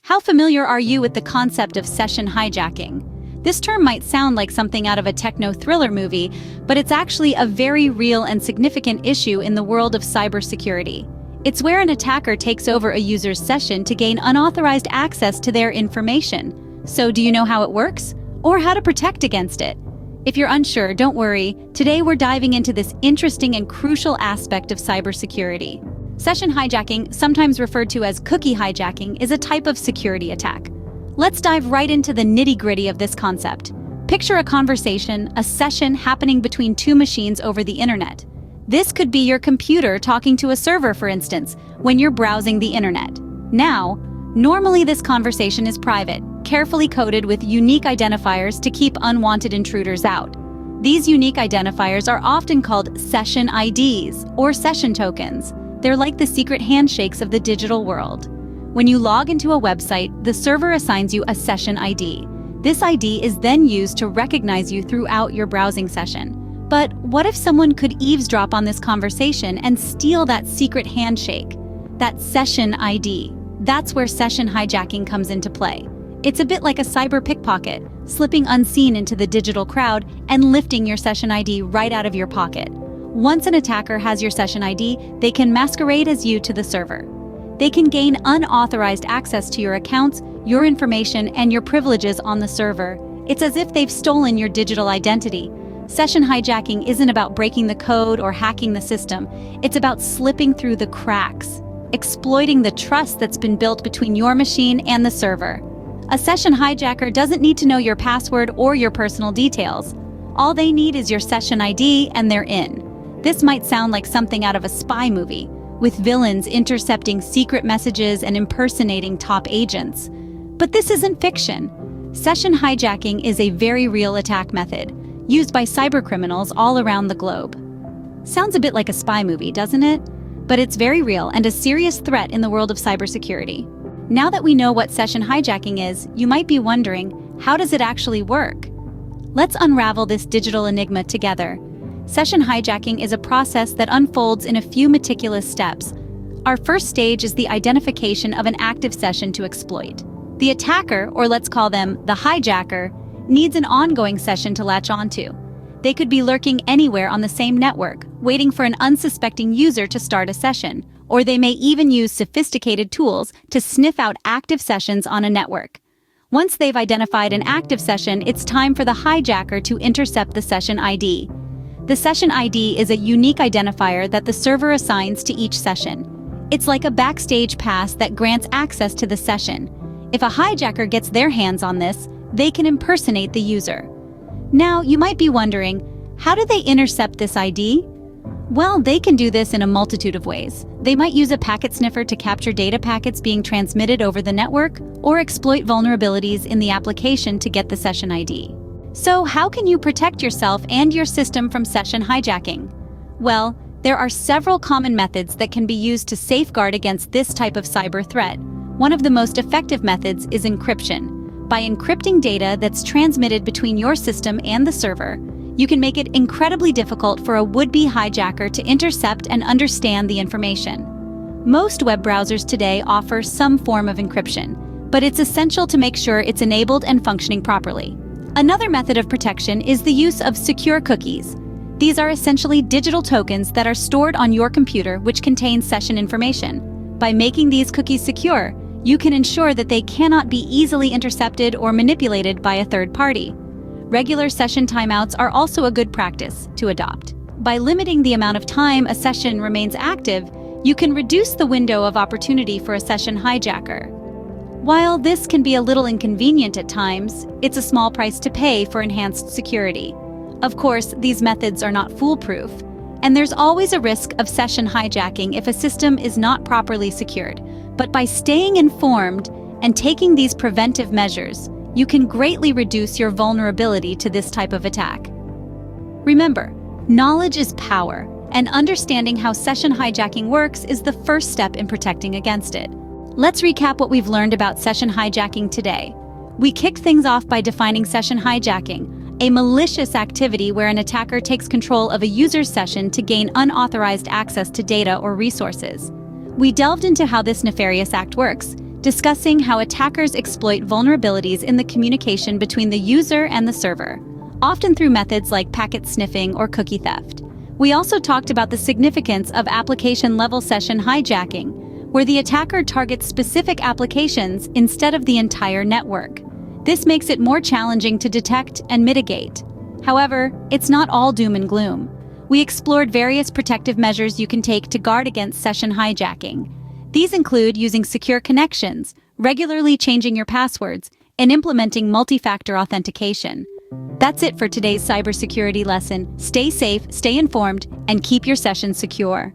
How familiar are you with the concept of session hijacking? This term might sound like something out of a techno-thriller movie, but it's actually a very real and significant issue in the world of cybersecurity. It's where an attacker takes over a user's session to gain unauthorized access to their information. So do you know how it works? Or how to protect against it? If you're unsure, don't worry. Today we're diving into this interesting and crucial aspect of cybersecurity. Session hijacking, sometimes referred to as cookie hijacking, is a type of security attack. Let's dive right into the nitty-gritty of this concept. Picture a conversation, a session happening between two machines over the internet. This could be your computer talking to a server, for instance, when you're browsing the internet. Now, normally this conversation is private, carefully coded with unique identifiers to keep unwanted intruders out. These unique identifiers are often called session IDs or session tokens. They're like the secret handshakes of the digital world. When you log into a website, the server assigns you a session ID. This ID is then used to recognize you throughout your browsing session. But what if someone could eavesdrop on this conversation and steal that secret handshake, that session ID? That's where session hijacking comes into play. It's a bit like a cyber pickpocket, slipping unseen into the digital crowd and lifting your session ID right out of your pocket. Once an attacker has your session ID, they can masquerade as you to the server. They can gain unauthorized access to your accounts, your information, and your privileges on the server. It's as if they've stolen your digital identity. Session hijacking isn't about breaking the code or hacking the system. It's about slipping through the cracks, exploiting the trust that's been built between your machine and the server. A session hijacker doesn't need to know your password or your personal details. All they need is your session ID and they're in. This might sound like something out of a spy movie, with villains intercepting secret messages and impersonating top agents. But this isn't fiction. Session hijacking is a very real attack method, used by cybercriminals all around the globe. Sounds a bit like a spy movie, doesn't it? But it's very real and a serious threat in the world of cybersecurity. Now that we know what session hijacking is, you might be wondering, how does it actually work? Let's unravel this digital enigma together. Session hijacking is a process that unfolds in a few meticulous steps. Our first stage is the identification of an active session to exploit. The attacker, or let's call them the hijacker, needs an ongoing session to latch onto. They could be lurking anywhere on the same network, waiting for an unsuspecting user to start a session, or they may even use sophisticated tools to sniff out active sessions on a network. Once they've identified an active session, it's time for the hijacker to intercept the session ID. The session ID is a unique identifier that the server assigns to each session. It's like a backstage pass that grants access to the session. If a hijacker gets their hands on this, they can impersonate the user. Now, you might be wondering, how do they intercept this ID? Well, they can do this in a multitude of ways. They might use a packet sniffer to capture data packets being transmitted over the network, or exploit vulnerabilities in the application to get the session ID. So, how can you protect yourself and your system from session hijacking? Well, there are several common methods that can be used to safeguard against this type of cyber threat. One of the most effective methods is encryption. By encrypting data that's transmitted between your system and the server, you can make it incredibly difficult for a would-be hijacker to intercept and understand the information. Most web browsers today offer some form of encryption, but it's essential to make sure it's enabled and functioning properly. Another method of protection is the use of secure cookies. These are essentially digital tokens that are stored on your computer which contain session information. By making these cookies secure, you can ensure that they cannot be easily intercepted or manipulated by a third party. Regular session timeouts are also a good practice to adopt. By limiting the amount of time a session remains active, you can reduce the window of opportunity for a session hijacker. While this can be a little inconvenient at times, it's a small price to pay for enhanced security. Of course, these methods are not foolproof, and there's always a risk of session hijacking if a system is not properly secured. But by staying informed and taking these preventive measures, you can greatly reduce your vulnerability to this type of attack. Remember, knowledge is power, and understanding how session hijacking works is the first step in protecting against it. Let's recap what we've learned about session hijacking today. We kicked things off by defining session hijacking, a malicious activity where an attacker takes control of a user's session to gain unauthorized access to data or resources. We delved into how this nefarious act works, discussing how attackers exploit vulnerabilities in the communication between the user and the server, often through methods like packet sniffing or cookie theft. We also talked about the significance of application level session hijacking, where the attacker targets specific applications instead of the entire network. This makes it more challenging to detect and mitigate. However, it's not all doom and gloom. We explored various protective measures you can take to guard against session hijacking. These include using secure connections, regularly changing your passwords, and implementing multi-factor authentication. That's it for today's cybersecurity lesson. Stay safe, stay informed, and keep your session secure.